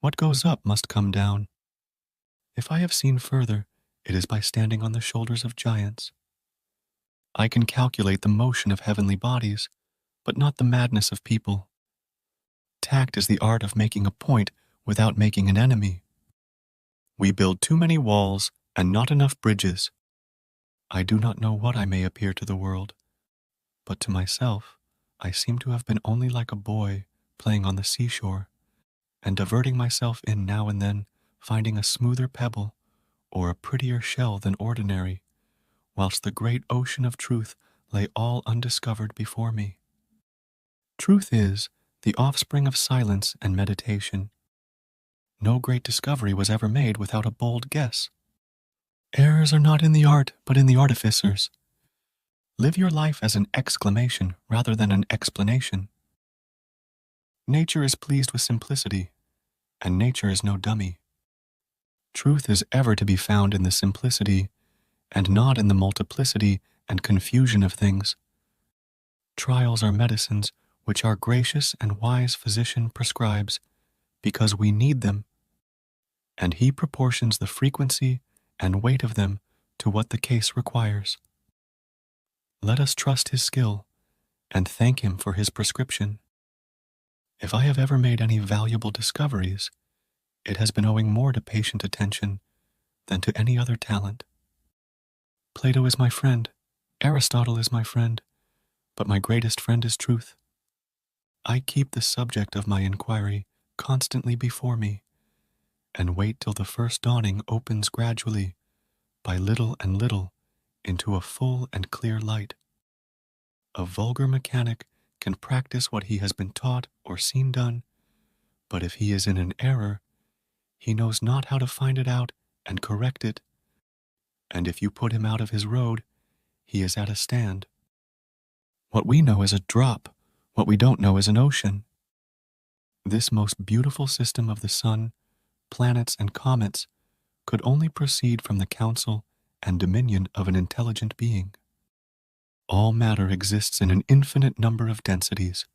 What goes up must come down. If I have seen further, it is by standing on the shoulders of giants. I can calculate the motion of heavenly bodies, but not the madness of people. Tact is the art of making a point without making an enemy. We build too many walls and not enough bridges. I do not know what I may appear to the world, but to myself I seem to have been only like a boy playing on the seashore, and diverting myself in now and then, finding a smoother pebble or a prettier shell than ordinary, whilst the great ocean of truth lay all undiscovered before me. Truth is the offspring of silence and meditation. No great discovery was ever made without a bold guess. Errors are not in the art, but in the artificers. Live your life as an exclamation rather than an explanation. Nature is pleased with simplicity, and nature is no dummy. Truth is ever to be found in the simplicity, and not in the multiplicity and confusion of things. Trials are medicines which our gracious and wise physician prescribes, because we need them, and he proportions the frequency and weight of them to what the case requires. Let us trust his skill, and thank him for his prescription. If I have ever made any valuable discoveries, it has been owing more to patient attention than to any other talent. Plato is my friend, Aristotle is my friend, but my greatest friend is truth. I keep the subject of my inquiry constantly before me, and wait till the first dawning opens gradually, by little and little, into a full and clear light. A vulgar mechanic can practice what he has been taught or seen done, but if he is in an error, he knows not how to find it out and correct it, and if you put him out of his road, he is at a stand. What we know is a drop, what we don't know is an ocean. This most beautiful system of the sun, planets, and comets could only proceed from the counsel and dominion of an intelligent being. All matter exists in an infinite number of densities.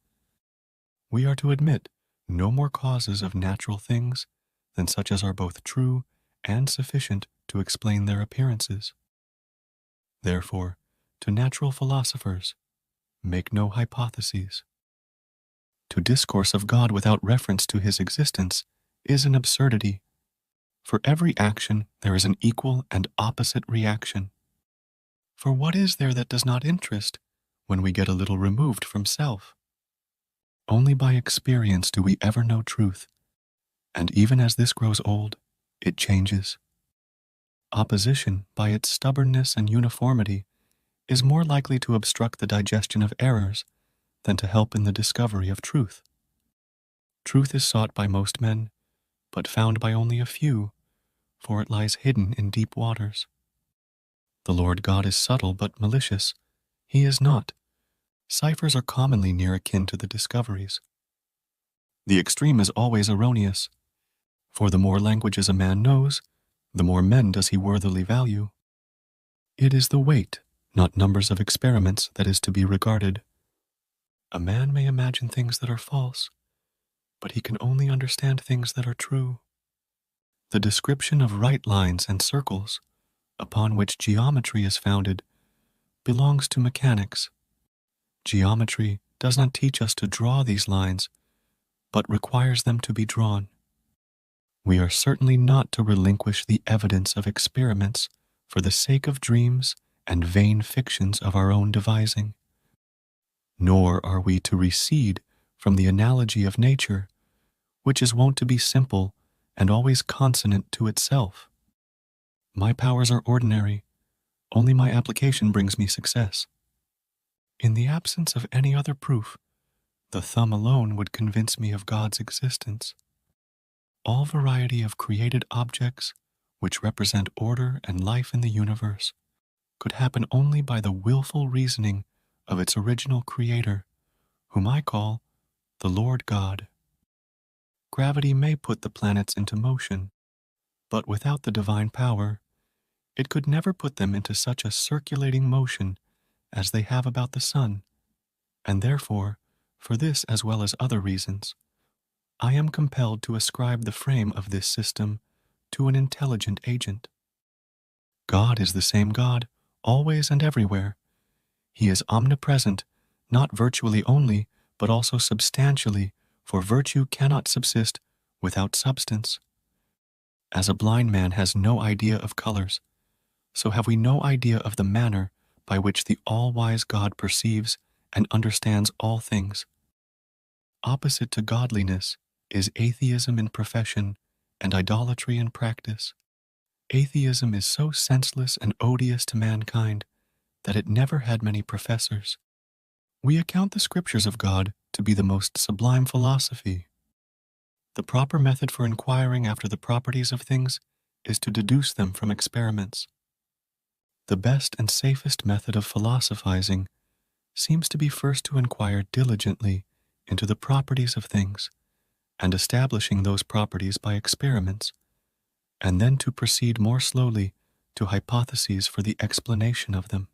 We are to admit no more causes of natural things than such as are both true and sufficient to explain their appearances. Therefore, to natural philosophers, make no hypotheses. To discourse of God without reference to his existence is an absurdity. For every action there is an equal and opposite reaction. For what is there that does not interest when we get a little removed from self? Only by experience do we ever know truth, and even as this grows old, it changes. Opposition, by its stubbornness and uniformity, is more likely to obstruct the digestion of errors than to help in the discovery of truth. Truth is sought by most men, but found by only a few, for it lies hidden in deep waters. The Lord God is subtle but malicious. He is not. Ciphers are commonly near akin to the discoveries. The extreme is always erroneous, for the more languages a man knows, the more men does he worthily value. It is the weight, not numbers of experiments, that is to be regarded. A man may imagine things that are false, but he can only understand things that are true. The description of right lines and circles, upon which geometry is founded, belongs to mechanics. Geometry does not teach us to draw these lines, but requires them to be drawn. We are certainly not to relinquish the evidence of experiments for the sake of dreams and vain fictions of our own devising. Nor are we to recede from the analogy of nature, which is wont to be simple and always consonant to itself. My powers are ordinary, only my application brings me success. In the absence of any other proof, the thumb alone would convince me of God's existence. All variety of created objects, which represent order and life in the universe, could happen only by the willful reasoning of its original creator, whom I call the Lord God. Gravity may put the planets into motion, but without the divine power, it could never put them into such a circulating motion as they have about the sun, and therefore, for this as well as other reasons, I am compelled to ascribe the frame of this system to an intelligent agent. God is the same God, always and everywhere. He is omnipresent, not virtually only, but also substantially, for virtue cannot subsist without substance. As a blind man has no idea of colors, so have we no idea of the manner by which the all-wise God perceives and understands all things. Opposite to godliness is atheism in profession and idolatry in practice. Atheism is so senseless and odious to mankind that it never had many professors. We account the scriptures of God to be the most sublime philosophy. The proper method for inquiring after the properties of things is to deduce them from experiments. The best and safest method of philosophizing seems to be first to inquire diligently into the properties of things, and establishing those properties by experiments, and then to proceed more slowly to hypotheses for the explanation of them.